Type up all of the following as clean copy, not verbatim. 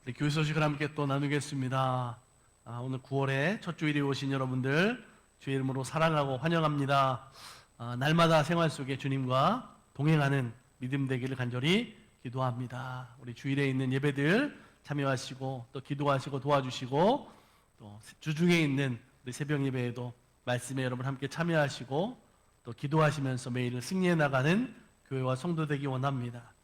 우리 교회 소식을 함께 또 나누겠습니다. 오늘 9월에 첫 주일에 오신 여러분들 주의 이름으로 사랑하고 환영합니다. 날마다 생활 속에 주님과 동행하는 믿음 되기를 간절히 기도합니다. 우리 주일에 있는 예배들 참여하시고 또 기도하시고 도와주시고 또 주중에 있는 우리 새벽 예배에도 말씀에 여러분 함께 참여하시고 또 기도하시면서 매일을 승리해 나가는 교회와 성도 되기 원합니다.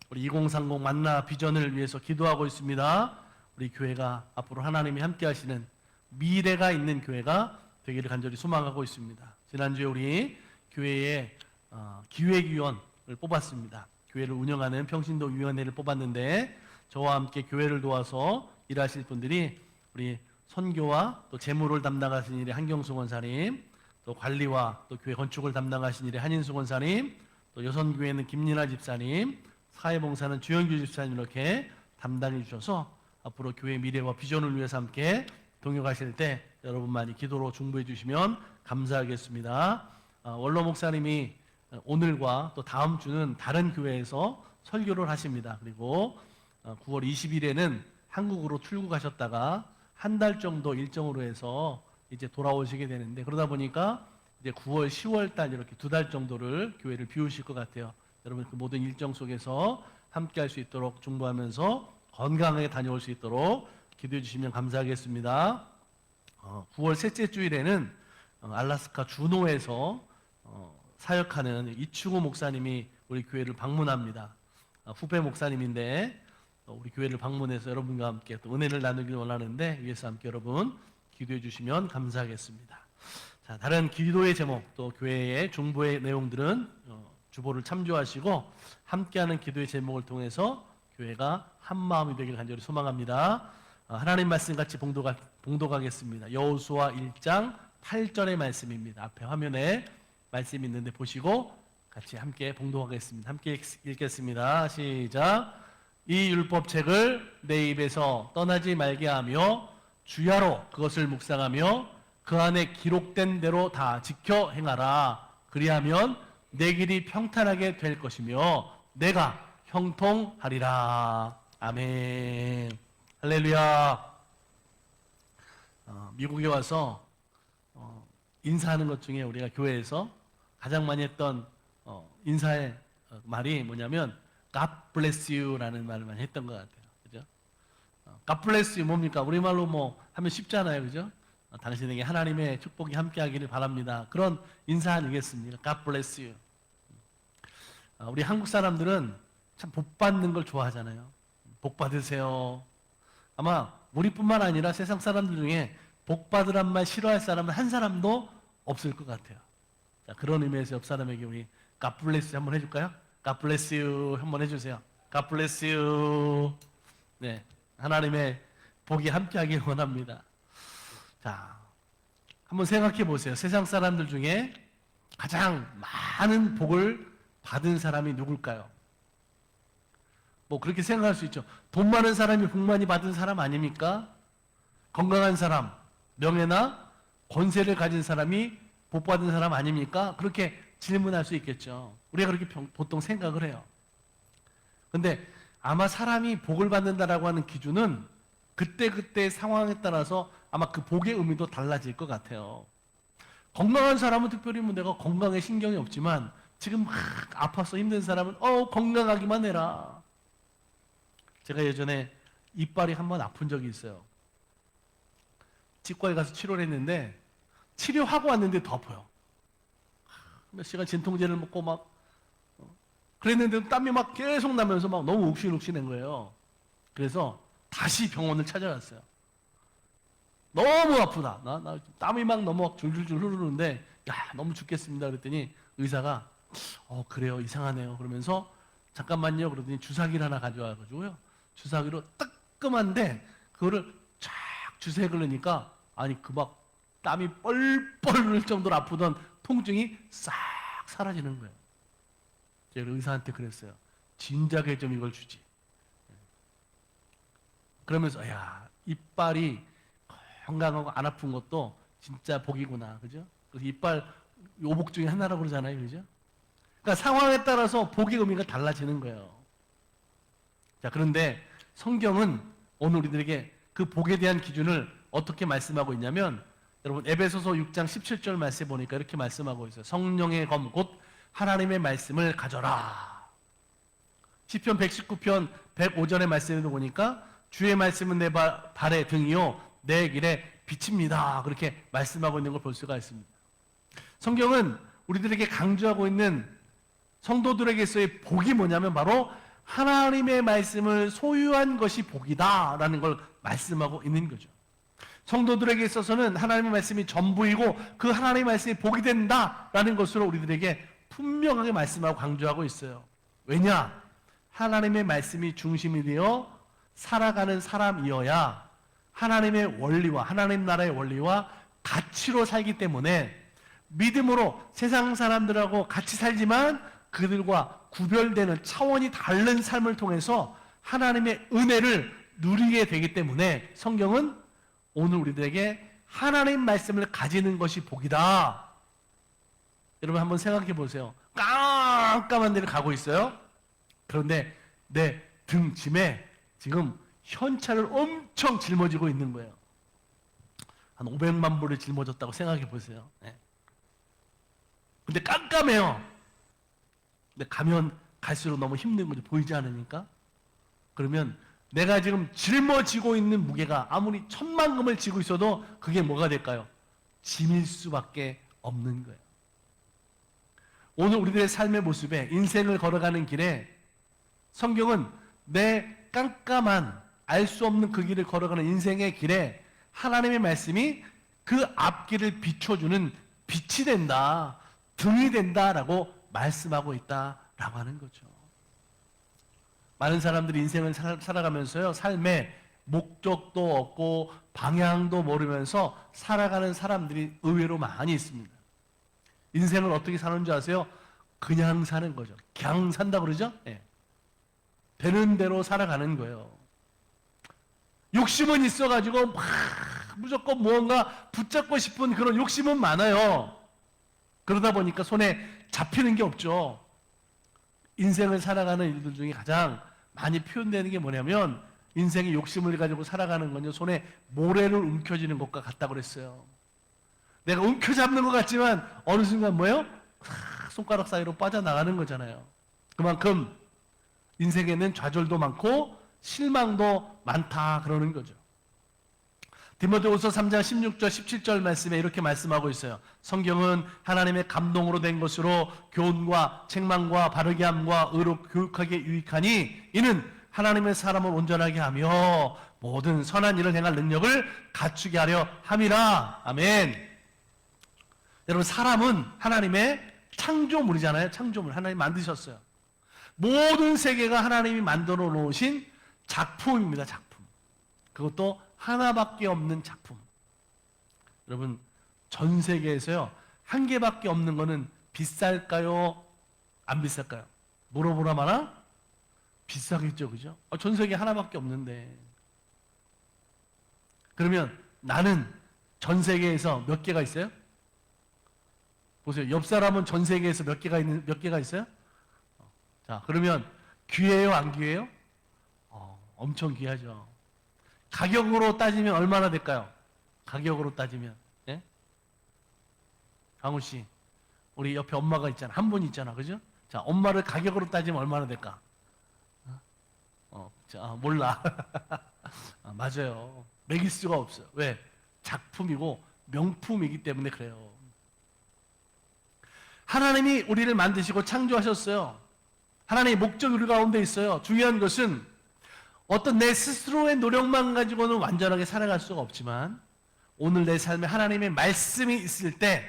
우리 2030 만나 비전을 위해서 기도하고 있습니다. 우리 교회가 앞으로 하나님이 함께 하시는 미래가 있는 교회가 되기를 간절히 소망하고 있습니다. 지난주에 우리 교회에 기획위원을 뽑았습니다. 교회를 운영하는 평신도 위원회를 뽑았는데 저와 함께 교회를 도와서 일하실 분들이 우리 선교와 또 재무를 담당하신 일의 한경수 권사님, 또 관리와 또 교회 건축을 담당하신 일의 한인수 권사님, 또 여선교회는 김민아 집사님, 사회봉사는 주영규 집사님 이렇게 담당해 주셔서 앞으로 교회 미래와 비전을 위해서 함께 동역하실 때 여러분 많이 기도로 중보해 주시면 감사하겠습니다. 원로 목사님이 오늘과 또 다음 주는 다른 교회에서 설교를 하십니다. 그리고 9월 20일에는 한국으로 출국하셨다가 한 달 정도 일정으로 해서 이제 돌아오시게 되는데 그러다 보니까 이제 9월, 10월 달 이렇게 2달 정도를 교회를 비우실 것 같아요. 여러분 그 모든 일정 속에서 함께 할 수 있도록 중보하면서 건강하게 다녀올 수 있도록 기도해 주시면 감사하겠습니다. 9월 셋째 주일에는 알래스카 주노에서 사역하는 이충호 목사님이 우리 교회를 방문합니다. 후배 목사님인데 우리 교회를 방문해서 여러분과 함께 또 은혜를 나누길 원하는데 위에서 함께 여러분 기도해 주시면 감사하겠습니다. 자, 다른 기도의 제목 또 교회의 중보의 내용들은 주보를 참조하시고 함께하는 기도의 제목을 통해서 교회가 한 마음이 되길 간절히 소망합니다. 하나님 말씀 같이 봉독하겠습니다. 여호수아 1장 8절의 말씀입니다. 앞에 화면에 말씀이 있는데 보시고 같이 함께 봉독하겠습니다. 함께 읽겠습니다. 시작. 이 율법책을 내 입에서 떠나지 말게 하며 주야로 그것을 묵상하며 그 안에 기록된 대로 다 지켜 행하라. 그리하면 내 길이 평탄하게 될 것이며 내가 형통하리라. 아멘. 할렐루야. 미국에 와서 인사하는 것 중에 우리가 교회에서 가장 많이 했던 인사의 말이 뭐냐면 God bless you라는 말을 많이 했던 것 같아요. 그죠? God bless you 뭡니까? 우리말로 뭐 하면 쉽잖아요. 그죠? 당신에게 하나님의 축복이 함께하기를 바랍니다. 그런 인사 아니겠습니까? God bless you. 우리 한국 사람들은 참 복 받는 걸 좋아하잖아요. 복 받으세요. 아마 우리뿐만 아니라 세상 사람들 중에 복 받으란 말 싫어할 사람은 한 사람도 없을 것 같아요. 자, 그런 의미에서 옆 사람에게 우리 God bless you 한번 해줄까요? God bless you 한번 해주세요. God bless you. 네, 하나님의 복이 함께하길 원합니다. 자, 한번 생각해 보세요. 세상 사람들 중에 가장 많은 복을 받은 사람이 누굴까요? 뭐 그렇게 생각할 수 있죠. 돈 많은 사람이 복 많이 받은 사람 아닙니까? 건강한 사람, 명예나 권세를 가진 사람이 복 받은 사람 아닙니까? 그렇게 질문할 수 있겠죠. 우리가 그렇게 보통 생각을 해요. 근데 아마 사람이 복을 받는다라고 하는 기준은 그때그때 상황에 따라서 아마 그 복의 의미도 달라질 것 같아요. 건강한 사람은 특별히 뭐 내가 건강에 신경이 없지만 지금 막 아파서 힘든 사람은 건강하기만 해라. 제가 예전에 이빨이 한번 아픈 적이 있어요. 치과에 가서 치료를 했는데 치료하고 왔는데 더 아파요. 몇 시간 진통제를 먹고 막 그랬는데 땀이 막 계속 나면서 막 너무 욱신욱신한 거예요. 그래서 다시 병원을 찾아갔어요. 너무 아프다. 나 땀이 막 너무 줄줄줄 흐르는데 야 너무 죽겠습니다. 그랬더니 의사가 그래요 이상하네요. 그러면서 잠깐만요. 그러더니 주사기를 하나 가져와가지고요. 주사기로 뜨끔한데 그거를 쫙 주색을 넣으니까 아니 그 막 땀이 뻘뻘 흐를 정도로 아프던 통증이 싹 사라지는 거예요. 제가 의사한테 그랬어요. 진작에 좀 이걸 주지. 그러면서 야 이빨이 건강하고 안 아픈 것도 진짜 복이구나. 그죠? 그래서 이빨 요복 중에 하나라고 그러잖아요. 그죠? 그러니까 상황에 따라서 복의 의미가 달라지는 거예요. 자, 그런데 성경은 오늘 우리들에게 그 복에 대한 기준을 어떻게 말씀하고 있냐면, 여러분 에베소서 6장 17절 말씀에 보니까 이렇게 말씀하고 있어요. 성령의 검 곧 하나님의 말씀을 가져라. 시편 119편 105절의 말씀에도 보니까 주의 말씀은 내 발의 등이요 내 길에 빛입니다. 그렇게 말씀하고 있는 걸 볼 수가 있습니다. 성경은 우리들에게 강조하고 있는 성도들에게서의 복이 뭐냐면 바로 하나님의 말씀을 소유한 것이 복이다라는 걸 말씀하고 있는 거죠. 성도들에게 있어서는 하나님의 말씀이 전부이고 그 하나님의 말씀이 복이 된다라는 것으로 우리들에게 분명하게 말씀하고 강조하고 있어요. 왜냐? 하나님의 말씀이 중심이 되어 살아가는 사람이어야 하나님의 원리와 하나님 나라의 원리와 가치로 살기 때문에 믿음으로 세상 사람들하고 같이 살지만 그들과 구별되는 차원이 다른 삶을 통해서 하나님의 은혜를 누리게 되기 때문에 성경은 오늘 우리들에게 하나님 말씀을 가지는 것이 복이다. 여러분 한번 생각해 보세요. 깜깜한 데를 가고 있어요. 그런데 내 등짐에 지금 현찰을 엄청 짊어지고 있는 거예요. 한 500만 불을 짊어졌다고 생각해 보세요. 네. 근데 깜깜해요. 근데 가면 갈수록 너무 힘든 거죠. 보이지 않으니까. 그러면 내가 지금 짊어지고 있는 무게가 아무리 1000만금을 지고 있어도 그게 뭐가 될까요? 짐일 수밖에 없는 거예요. 오늘 우리들의 삶의 모습에 인생을 걸어가는 길에 성경은 내 깜깜한 알 수 없는 그 길을 걸어가는 인생의 길에 하나님의 말씀이 그 앞길을 비춰주는 빛이 된다, 등이 된다라고 말씀하고 있다라고 하는 거죠. 많은 사람들이 인생을 살아가면서요, 삶에 목적도 없고 방향도 모르면서 살아가는 사람들이 의외로 많이 있습니다. 인생을 어떻게 사는 줄 아세요? 그냥 사는 거죠. 그냥 산다 그러죠? 네. 되는 대로 살아가는 거예요. 욕심은 있어가지고 막 무조건 무언가 붙잡고 싶은 그런 욕심은 많아요. 그러다 보니까 손에 잡히는 게 없죠. 인생을 살아가는 일들 중에 가장 많이 표현되는 게 뭐냐면 인생의 욕심을 가지고 살아가는 건요, 손에 모래를 움켜쥐는 것과 같다고 그랬어요. 내가 움켜잡는 것 같지만 어느 순간 뭐예요? 손가락 사이로 빠져나가는 거잖아요. 그만큼 인생에는 좌절도 많고 실망도 많다 그러는 거죠. 디모데후서 3장 16절 17절 말씀에 이렇게 말씀하고 있어요. 성경은 하나님의 감동으로 된 것으로 교훈과 책망과 바르게 함과 의로 교육하기에 유익하니 이는 하나님의 사람을 온전하게 하며 모든 선한 일을 행할 능력을 갖추게 하려 함이라. 아멘. 여러분, 사람은 하나님의 창조물이잖아요. 창조물. 하나님 만드셨어요. 모든 세계가 하나님이 만들어 놓으신 작품입니다. 작품. 그것도 하나밖에 없는 작품. 여러분, 전 세계에서요, 한 개밖에 없는 거는 비쌀까요? 안 비쌀까요? 물어보라 마나? 비싸겠죠, 그죠? 전 세계 하나밖에 없는데. 그러면 나는 전 세계에서 몇 개가 있어요? 보세요. 옆 사람은 전 세계에서 몇 개가 있어요? 자, 그러면 귀해요, 안 귀해요? 엄청 귀하죠. 가격으로 따지면 얼마나 될까요? 가격으로 따지면. 예? 강우 씨, 우리 옆에 엄마가 있잖아. 한 분 있잖아. 그죠? 자, 엄마를 가격으로 따지면 얼마나 될까? 자, 몰라. 맞아요. 매길 수가 없어요. 왜? 작품이고 명품이기 때문에 그래요. 하나님이 우리를 만드시고 창조하셨어요. 하나님의 목적이 우리 가운데 있어요. 중요한 것은 어떤 내 스스로의 노력만 가지고는 완전하게 살아갈 수가 없지만 오늘 내 삶에 하나님의 말씀이 있을 때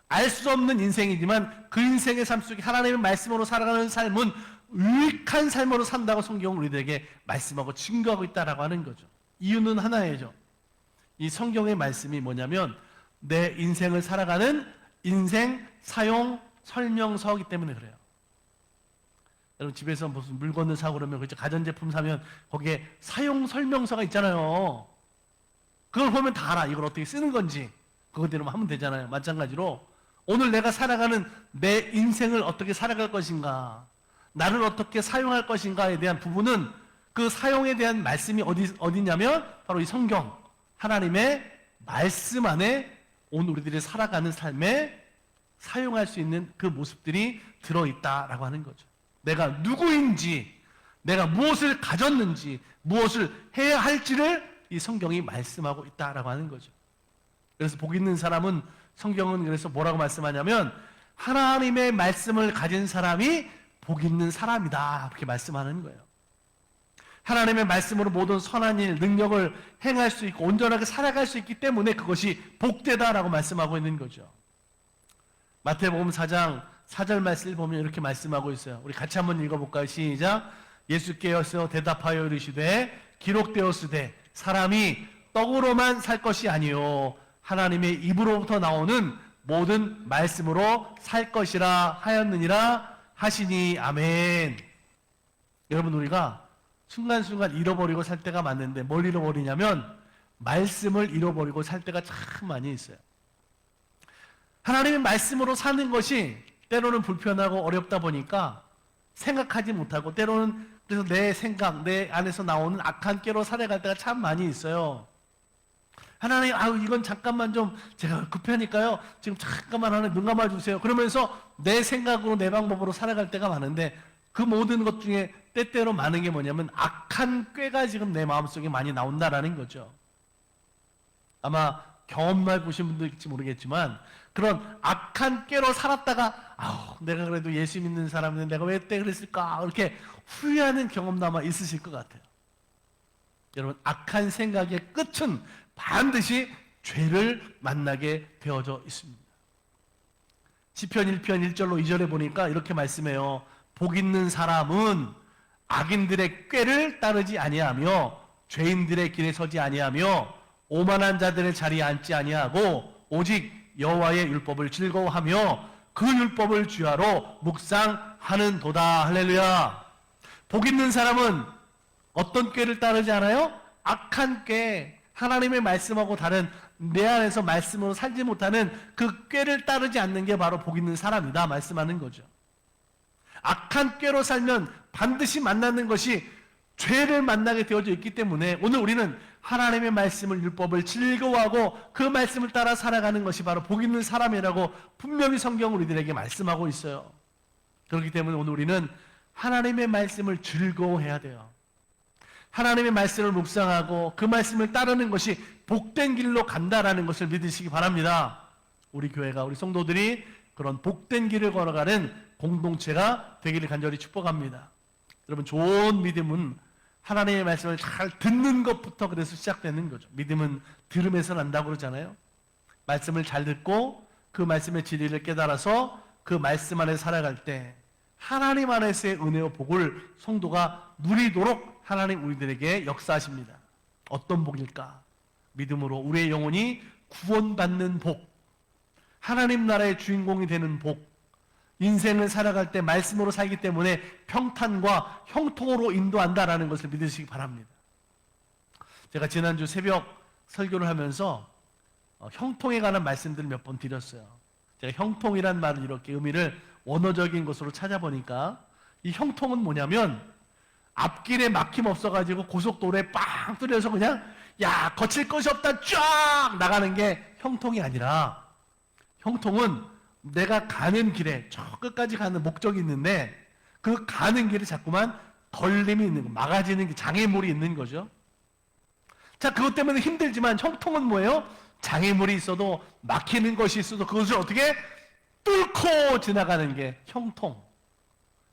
알 수 없는 인생이지만 그 인생의 삶 속에 하나님의 말씀으로 살아가는 삶은 유익한 삶으로 산다고 성경은 우리들에게 말씀하고 증거하고 있다라고 하는 거죠. 이유는 하나예요. 이 성경의 말씀이 뭐냐면 내 인생을 살아가는 인생 사용 설명서이기 때문에 그래요. 여러분 집에서 무슨 물건을 사고 그러면 그죠? 가전제품 사면 거기에 사용 설명서가 있잖아요. 그걸 보면 다 알아. 이걸 어떻게 쓰는 건지 그거대로 하면 되잖아요. 마찬가지로 오늘 내가 살아가는 내 인생을 어떻게 살아갈 것인가, 나를 어떻게 사용할 것인가에 대한 부분은 그 사용에 대한 말씀이 어디냐면 바로 이 성경, 하나님의 말씀 안에 오늘 우리들이 살아가는 삶에 사용할 수 있는 그 모습들이 들어있다라고 하는 거죠. 내가 누구인지, 내가 무엇을 가졌는지, 무엇을 해야 할지를 이 성경이 말씀하고 있다라고 하는 거죠. 그래서 복 있는 사람은, 성경은 그래서 뭐라고 말씀하냐면 하나님의 말씀을 가진 사람이 복 있는 사람이다, 그렇게 말씀하는 거예요. 하나님의 말씀으로 모든 선한 일, 능력을 행할 수 있고 온전하게 살아갈 수 있기 때문에 그것이 복되다라고 말씀하고 있는 거죠. 마태복음 4장 4절 말씀을 보면 이렇게 말씀하고 있어요. 우리 같이 한번 읽어볼까요? 시작. 예수께서 대답하여 이르시되 기록되었으되 사람이 떡으로만 살 것이 아니요 하나님의 입으로부터 나오는 모든 말씀으로 살 것이라 하였느니라 하시니. 아멘. 여러분, 우리가 순간순간 잃어버리고 살 때가 많은데 뭘 잃어버리냐면 말씀을 잃어버리고 살 때가 참 많이 있어요. 하나님의 말씀으로 사는 것이 때로는 불편하고 어렵다 보니까 생각하지 못하고, 때로는 그래서 내 생각, 내 안에서 나오는 악한 깨로 살아갈 때가 참 많이 있어요. 하나님, 이건 잠깐만 좀 제가 급하니까요, 지금 잠깐만 하나님 눈 감아주세요. 그러면서 내 생각으로 내 방법으로 살아갈 때가 많은데, 그 모든 것 중에 때때로 많은 게 뭐냐면 악한 꾀가 지금 내 마음속에 많이 나온다라는 거죠. 아마 경험만 보신 분도 있을지 모르겠지만 그런 악한 꾀로 살았다가 내가 그래도 예수 믿는 사람인데 내가 왜 그때 그랬을까 이렇게 후회하는 경험도 아마 있으실 것 같아요. 여러분, 악한 생각의 끝은 반드시 죄를 만나게 되어져 있습니다. 시편 1편 1절로 2절에 보니까 이렇게 말씀해요. 복 있는 사람은 악인들의 꾀를 따르지 아니하며 죄인들의 길에 서지 아니하며 오만한 자들의 자리에 앉지 아니하고 오직 여호와의 율법을 즐거워하며 그 율법을 주야로 묵상하는도다. 할렐루야. 복 있는 사람은 어떤 꾀를 따르지 않아요? 악한 꾀, 하나님의 말씀하고 다른 내 안에서 말씀으로 살지 못하는 그 꾀를 따르지 않는 게 바로 복 있는 사람이다 말씀하는 거죠. 악한 꾀로 살면 반드시 만나는 것이 죄를 만나게 되어져 있기 때문에 오늘 우리는 하나님의 말씀을, 율법을 즐거워하고 그 말씀을 따라 살아가는 것이 바로 복 있는 사람이라고 분명히 성경은 우리들에게 말씀하고 있어요. 그렇기 때문에 오늘 우리는 하나님의 말씀을 즐거워해야 돼요. 하나님의 말씀을 묵상하고 그 말씀을 따르는 것이 복된 길로 간다라는 것을 믿으시기 바랍니다. 우리 교회가, 우리 성도들이 그런 복된 길을 걸어가는 공동체가 되기를 간절히 축복합니다. 여러분, 좋은 믿음은 하나님의 말씀을 잘 듣는 것부터 그래서 시작되는 거죠. 믿음은 들음에서 난다고 그러잖아요. 말씀을 잘 듣고 그 말씀의 진리를 깨달아서 그 말씀 안에 살아갈 때 하나님 안에서의 은혜와 복을 성도가 누리도록 하나님 우리들에게 역사하십니다. 어떤 복일까? 믿음으로 우리의 영혼이 구원받는 복, 하나님 나라의 주인공이 되는 복, 인생을 살아갈 때 말씀으로 살기 때문에 평탄과 형통으로 인도한다라는 것을 믿으시기 바랍니다. 제가 지난주 새벽 설교를 하면서 형통에 관한 말씀들을 몇 번 드렸어요. 제가 형통이란 말을 이렇게 의미를 원어적인 것으로 찾아보니까 이 형통은 뭐냐면 앞길에 막힘 없어가지고 고속도로에 빵 뚫려서 그냥 거칠 것이 없다 쫙 나가는 게 형통이 아니라, 형통은 내가 가는 길에 저 끝까지 가는 목적이 있는데 그 가는 길에 자꾸만 걸림이 있는 거, 막아지는 게, 장애물이 있는 거죠. 자, 그것 때문에 힘들지만 형통은 뭐예요? 장애물이 있어도 막히는 것이 있어도 그것을 어떻게 뚫고 지나가는 게 형통.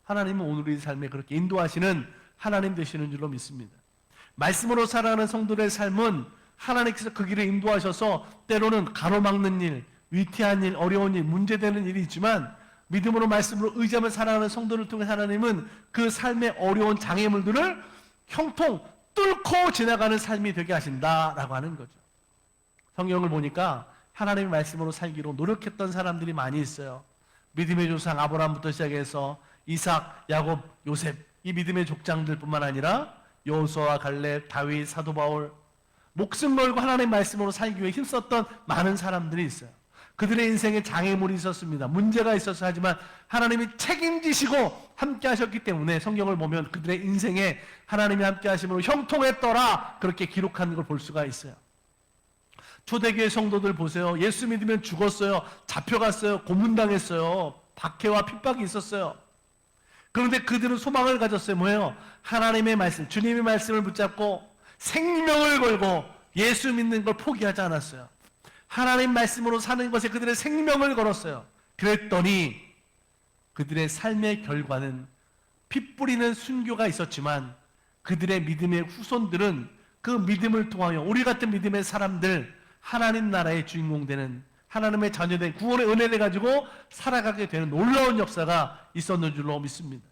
하나님은 오늘 우리 삶에 그렇게 인도하시는 하나님 되시는 줄로 믿습니다. 말씀으로 살아가는 성도들의 삶은 하나님께서 그 길을 인도하셔서 때로는 가로막는 일, 위태한 일, 어려운 일, 문제되는 일이 있지만 믿음으로 말씀으로 의지하며 살아가는 성도를 통해 하나님은 그 삶의 어려운 장애물들을 형통 뚫고 지나가는 삶이 되게 하신다라고 하는 거죠. 성경을 보니까 하나님의 말씀으로 살기로 노력했던 사람들이 많이 있어요. 믿음의 조상 아브라함부터 시작해서 이삭, 야곱, 요셉, 이 믿음의 족장들뿐만 아니라 여호수아와 갈렙, 다윗, 사도 바울, 목숨 걸고 하나님의 말씀으로 살기 위해 힘썼던 많은 사람들이 있어요. 그들의 인생에 장애물이 있었습니다. 문제가 있었어. 하지만 하나님이 책임지시고 함께 하셨기 때문에 성경을 보면 그들의 인생에 하나님이 함께 하심으로 형통했더라, 그렇게 기록한 걸 볼 수가 있어요. 초대교회 성도들 보세요. 예수 믿으면 죽었어요. 잡혀갔어요. 고문당했어요. 박해와 핍박이 있었어요. 그런데 그들은 소망을 가졌어요. 뭐예요? 하나님의 말씀, 주님의 말씀을 붙잡고 생명을 걸고 예수 믿는 걸 포기하지 않았어요. 하나님 말씀으로 사는 것에 그들의 생명을 걸었어요. 그랬더니 그들의 삶의 결과는 피 뿌리는 순교가 있었지만 그들의 믿음의 후손들은 그 믿음을 통하여 우리 같은 믿음의 사람들, 하나님 나라의 주인공 되는, 하나님의 자녀된 구원의 은혜를 가지고 살아가게 되는 놀라운 역사가 있었는 줄로 믿습니다.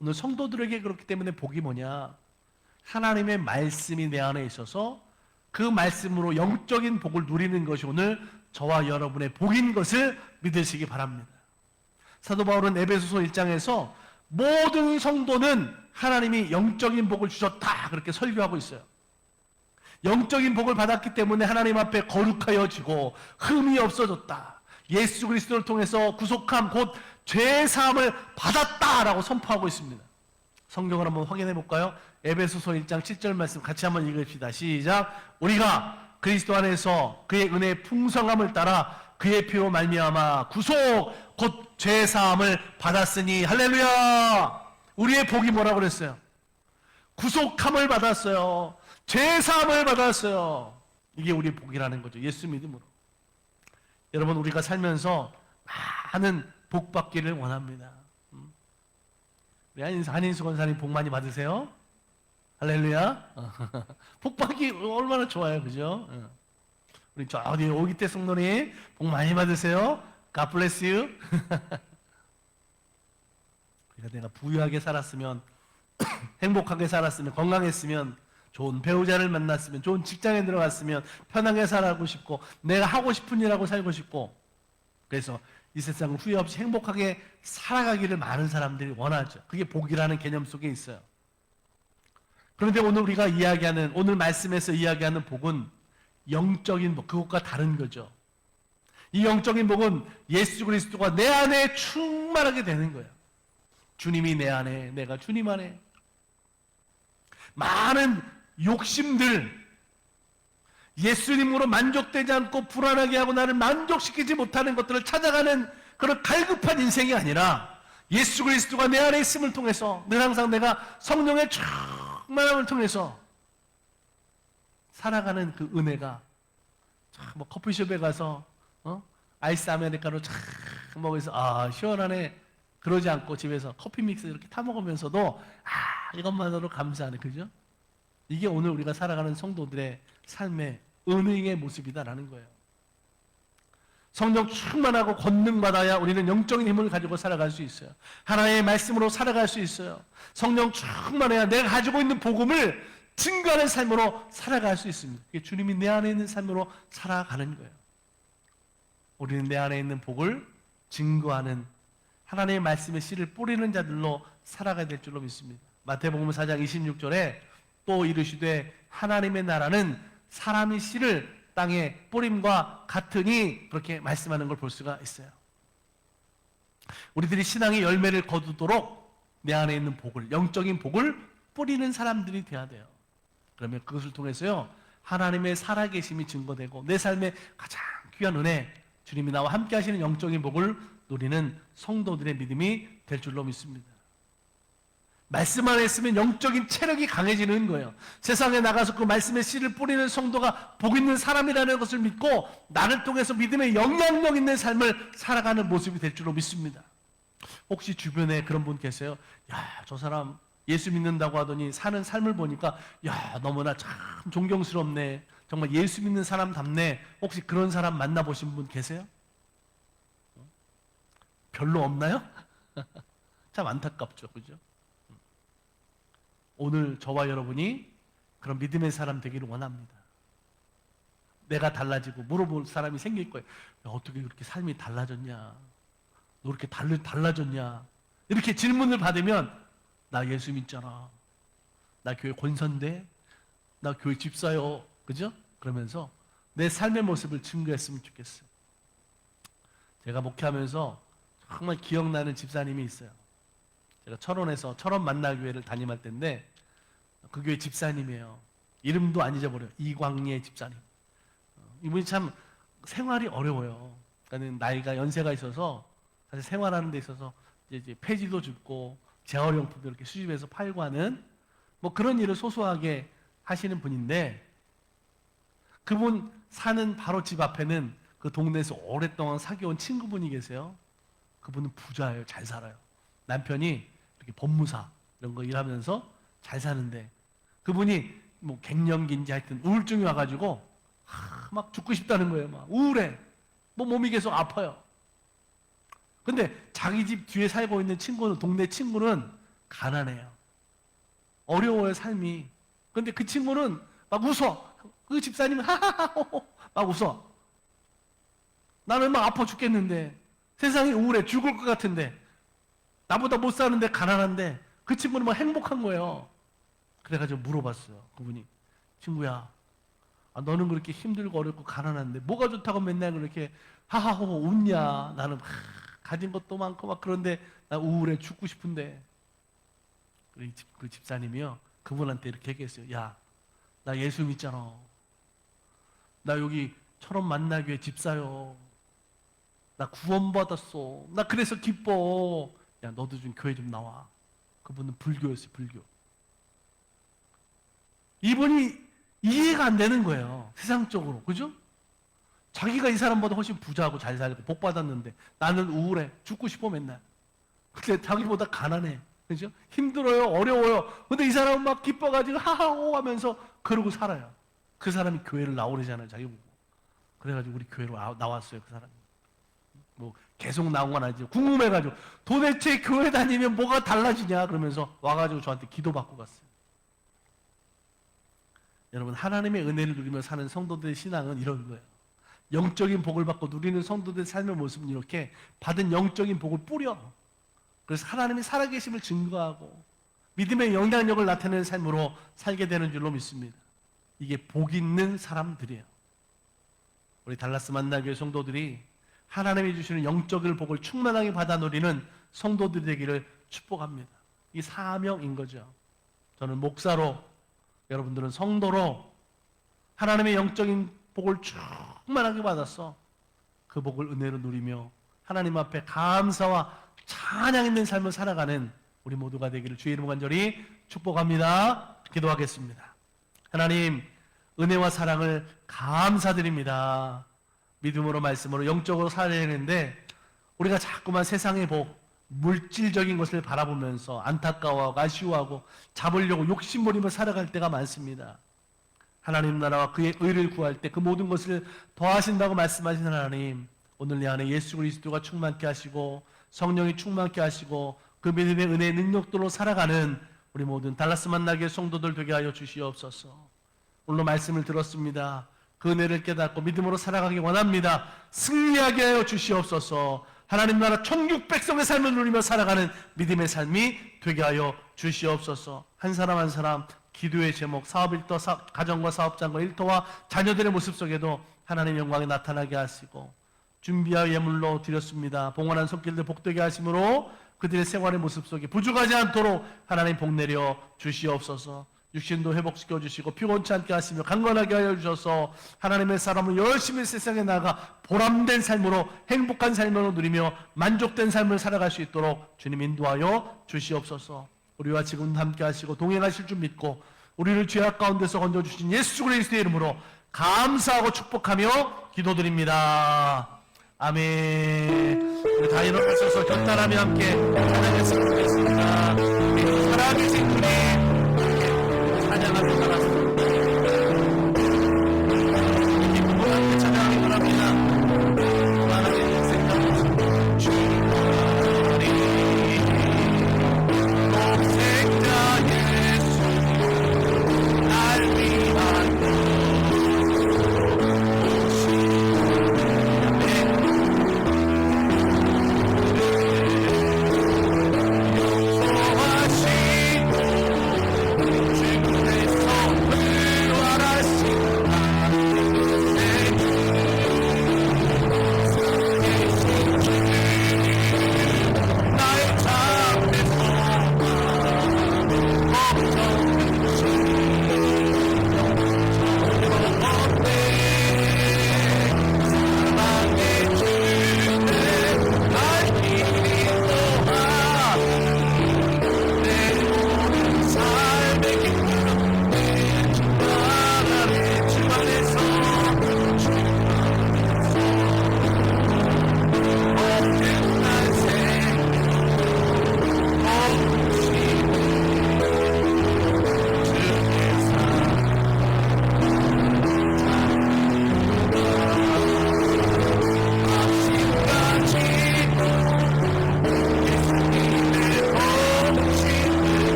오늘 성도들에게 그렇기 때문에 복이 뭐냐? 하나님의 말씀이 내 안에 있어서 그 말씀으로 영적인 복을 누리는 것이 오늘 저와 여러분의 복인 것을 믿으시기 바랍니다. 사도 바울은 에베소서 1장에서 모든 성도는 하나님이 영적인 복을 주셨다, 그렇게 설교하고 있어요. 영적인 복을 받았기 때문에 하나님 앞에 거룩하여지고 흠이 없어졌다. 예수 그리스도를 통해서 구속함, 곧 죄사함을 받았다라고 선포하고 있습니다. 성경을 한번 확인해 볼까요? 에베소서 1장 7절 말씀 같이 한번 읽읍시다. 시작. 우리가 그리스도 안에서 그의 은혜의 풍성함을 따라 그의 피로 말미암아 구속, 곧 죄사함을 받았으니. 할렐루야. 우리의 복이 뭐라고 그랬어요? 구속함을 받았어요. 죄사함을 받았어요. 이게 우리의 복이라는 거죠. 예수 믿음으로. 여러분, 우리가 살면서 많은 복 받기를 원합니다. 우리 한인수 권사님 복 많이 받으세요. 할렐루야. 복 받기 얼마나 좋아요, 그죠? 우리 저 어디 오기태 성도님 복 많이 받으세요. God bless you. 내가 부유하게 살았으면, 행복하게 살았으면, 건강했으면, 좋은 배우자를 만났으면, 좋은 직장에 들어갔으면 편하게 살고 싶고, 내가 하고 싶은 일하고 살고 싶고, 그래서 이 세상을 후회 없이 행복하게 살아가기를 많은 사람들이 원하죠. 그게 복이라는 개념 속에 있어요. 그런데 오늘 우리가 이야기하는, 오늘 말씀에서 이야기하는 복은 영적인 복, 그것과 다른 거죠. 이 영적인 복은 예수 그리스도가 내 안에 충만하게 되는 거예요. 주님이 내 안에, 내가 주님 안에. 많은 욕심들, 예수님으로 만족되지 않고 불안하게 하고 나를 만족시키지 못하는 것들을 찾아가는 그런 갈급한 인생이 아니라 예수 그리스도가 내 안에 있음을 통해서 늘 항상 내가 성령의 충만함을 통해서 살아가는 그 은혜가, 뭐 커피숍에 가서 아이스 아메리카노 쫙 먹어서 시원하네, 그러지 않고 집에서 커피 믹스 이렇게 타 먹으면서도 이것만으로 감사하네, 그죠? 이게 오늘 우리가 살아가는 성도들의 삶의 은혜의 모습이다라는 거예요. 성령 충만하고 권능받아야 우리는 영적인 힘을 가지고 살아갈 수 있어요. 하나님의 말씀으로 살아갈 수 있어요. 성령 충만해야 내가 가지고 있는 복음을 증거하는 삶으로 살아갈 수 있습니다. 그게 주님이 내 안에 있는 삶으로 살아가는 거예요. 우리는 내 안에 있는 복을 증거하는 하나님의 말씀의 씨를 뿌리는 자들로 살아가야 될 줄로 믿습니다. 마태복음 4장 26절에 또 이르시되 하나님의 나라는 사람이 씨를 땅에 뿌림과 같으니, 그렇게 말씀하는 걸 볼 수가 있어요. 우리들이 신앙의 열매를 거두도록 내 안에 있는 복을, 영적인 복을 뿌리는 사람들이 돼야 돼요. 그러면 그것을 통해서요, 하나님의 살아계심이 증거되고 내 삶의 가장 귀한 은혜, 주님이 나와 함께 하시는 영적인 복을 누리는 성도들의 믿음이 될 줄로 믿습니다. 말씀 안에 있으면 영적인 체력이 강해지는 거예요. 세상에 나가서 그 말씀의 씨를 뿌리는 성도가 복 있는 사람이라는 것을 믿고 나를 통해서 믿음의 영향력 있는 삶을 살아가는 모습이 될 줄로 믿습니다. 혹시 주변에 그런 분 계세요? 야, 저 사람 예수 믿는다고 하더니 사는 삶을 보니까 야, 너무나 참 존경스럽네, 정말 예수 믿는 사람답네. 혹시 그런 사람 만나보신 분 계세요? 별로 없나요? 참 안타깝죠, 그죠? 오늘 저와 여러분이 그런 믿음의 사람 되기를 원합니다. 내가 달라지고 물어볼 사람이 생길 거예요. 야, 어떻게 그렇게 삶이 달라졌냐? 너 이렇게 달라졌냐? 이렇게 질문을 받으면 나 예수 믿잖아, 나 교회 권선대, 나 교회 집사요, 그죠? 그러면서 내 삶의 모습을 증거했으면 좋겠어요. 제가 목회하면서 정말 기억나는 집사님이 있어요. 제가 철원에서 철원 만나교회를 담임할 때인데 그 교회 집사님이에요. 이름도 안 잊어버려요. 이광예 집사님. 이분이 참 생활이 어려워요. 그러니까 나이가 연세가 있어서 사실 생활하는 데 있어서 이제 폐지도 줍고 재활용품도 이렇게 수집해서 팔고 하는 뭐 그런 일을 소소하게 하시는 분인데, 그분 사는 바로 집 앞에는 그 동네에서 오랫동안 사귀어온 친구분이 계세요. 그분은 부자예요. 잘 살아요. 남편이 이렇게 법무사 이런 거 일하면서 잘 사는데, 그분이 뭐 갱년기인지 하여튼 우울증이 와가지고 막 죽고 싶다는 거예요. 막 우울해. 뭐 몸이 계속 아파요. 근데 자기 집 뒤에 살고 있는 친구는, 동네 친구는 가난해요. 어려워요, 삶이. 근데 그 친구는 막 웃어. 그 집사님은 하하하호 막 웃어. 나는 막 아파 죽겠는데, 세상이 우울해 죽을 것 같은데, 나보다 못 사는데 가난한데, 그 친구는 막 행복한 거예요. 그래가지고 물어봤어요. 그분이, 친구야, 너는 그렇게 힘들고 어렵고 가난한데 뭐가 좋다고 맨날 그렇게 하하호호 웃냐? 나는 가진 것도 많고 막 그런데 나 우울해 죽고 싶은데. 그 집사님이요, 그분한테 이렇게 얘기했어요. 야, 나 예수 믿잖아. 나 여기 철원 만나교회 집사요. 나 구원받았어. 나 그래서 기뻐. 야, 너도 좀 교회 좀 나와. 그분은 불교였어요, 불교. 이분이 이해가 안 되는 거예요, 세상적으로. 그죠? 자기가 이 사람보다 훨씬 부자하고 잘 살고 복 받았는데 나는 우울해 죽고 싶어 맨날. 근데 자기보다 가난해. 그죠? 힘들어요, 어려워요. 근데 이 사람은 막 기뻐가지고 하하호 하면서 그러고 살아요. 그 사람이 교회를 나오래잖아요, 자기 보고. 그래가지고 우리 교회로 나왔어요, 그 사람이. 뭐 계속 나온 건 아니죠. 궁금해가지고 도대체 교회 다니면 뭐가 달라지냐 그러면서 와가지고 저한테 기도받고 갔어요. 여러분, 하나님의 은혜를 누리며 사는 성도들의 신앙은 이런 거예요. 영적인 복을 받고 누리는 성도들의 삶의 모습은 이렇게 받은 영적인 복을 뿌려. 그래서 하나님이 살아계심을 증거하고 믿음의 영향력을 나타내는 삶으로 살게 되는 줄로 믿습니다. 이게 복 있는 사람들이에요. 우리 달라스 만나교회 성도들이 하나님이 주시는 영적인 복을 충만하게 받아 누리는 성도들이 되기를 축복합니다. 이 사명인 거죠. 저는 목사로, 여러분들은 성도로 하나님의 영적인 복을 충만하게 받았어. 그 복을 은혜로 누리며 하나님 앞에 감사와 찬양 있는 삶을 살아가는 우리 모두가 되기를 주의 이름으로 간절히 축복합니다. 기도하겠습니다. 하나님, 은혜와 사랑을 감사드립니다. 믿음으로 말씀으로 영적으로 살아야 되는데 우리가 자꾸만 세상의 복, 물질적인 것을 바라보면서 안타까워하고 아쉬워하고 잡으려고 욕심부리며 살아갈 때가 많습니다. 하나님 나라와 그의 의를 구할 때 그 모든 것을 더하신다고 말씀하신 하나님, 오늘 내 안에 예수 그리스도가 충만케 하시고 성령이 충만케 하시고 그 믿음의 은혜의 능력들로 살아가는 우리 모든 달라스 만나교회 성도들 되게 하여 주시옵소서. 오늘 말씀을 들었습니다. 그 은혜를 깨닫고 믿음으로 살아가기 원합니다. 승리하게 하여 주시옵소서. 하나님 나라 천국 백성의 삶을 누리며 살아가는 믿음의 삶이 되게 하여 주시옵소서. 한 사람 한 사람 기도의 제목, 사업 일터, 가정과 사업장과 일터와 자녀들의 모습 속에도 하나님의 영광이 나타나게 하시고 준비하여 예물로 드렸습니다. 봉헌한 손길들 복되게 하심으로 그들의 생활의 모습 속에 부족하지 않도록 하나님 복 내려 주시옵소서. 육신도 회복시켜 주시고 피곤치 않게 하시며 강건하게 하여 주셔서 하나님의 사람을 열심히 세상에 나가 보람된 삶으로 행복한 삶으로 누리며 만족된 삶을 살아갈 수 있도록 주님 인도하여 주시옵소서. 우리와 지금 함께 하시고 동행하실 줄 믿고 우리를 죄악 가운데서 건져주신 예수 그리스도의 이름으로 감사하고 축복하며 기도드립니다. 아멘. 우리 다 일어나셔서 곁다라며 함께 찬양했으면 좋겠습니다. 살아계신 주님 찬양하며 살았습니다. 기쁨으로 함께 찬양하기 바랍니다. 하나님의 인생 주님 독생자 예수 날 위한 용서하신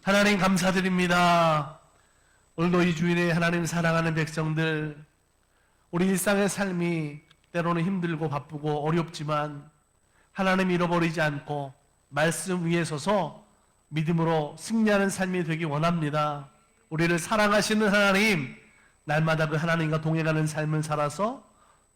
하나님 감사드립니다. 오늘도 이 주일에 하나님 사랑하는 백성들, 우리 일상의 삶이 때로는 힘들고 바쁘고 어렵지만 하나님 잃어버리지 않고 말씀 위에 서서 믿음으로 승리하는 삶이 되기 원합니다. 우리를 사랑하시는 하나님, 날마다 그 하나님과 동행하는 삶을 살아서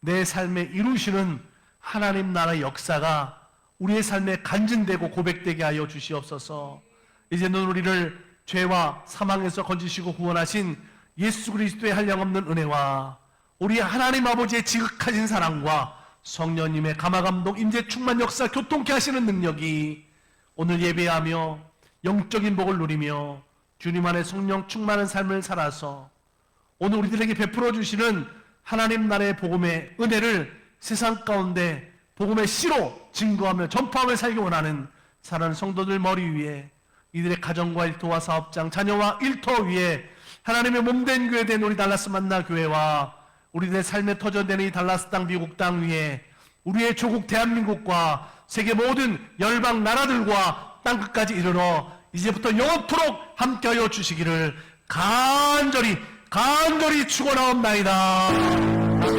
내 삶에 이루시는 하나님 나라의 역사가 우리의 삶에 간증되고 고백되게 하여 주시옵소서. 이제는 우리를 죄와 사망에서 건지시고 구원하신 예수 그리스도의 한량없는 은혜와 우리 하나님 아버지의 지극하신 사랑과 성령님의 감화감동 임재 충만 역사 교통케 하시는 능력이 오늘 예배하며 영적인 복을 누리며 주님 안에 성령 충만한 삶을 살아서 오늘 우리들에게 베풀어 주시는 하나님 나라의 복음의 은혜를 세상 가운데 복음의 씨로 증거하며 전파하며 살기 원하는 사랑하는 성도들 머리 위에, 이들의 가정과 일터와 사업장, 자녀와 일터 위에 하나님의 몸된 교회 된 우리 달라스 만나 교회와 우리들의 삶에 터져대는 이 달라스 땅, 미국 땅 위에 우리의 조국 대한민국과 세계 모든 열방 나라들과 땅끝까지 이르러 이제부터 영원토록 함께하여 주시기를 간절히 축원하옵나이다.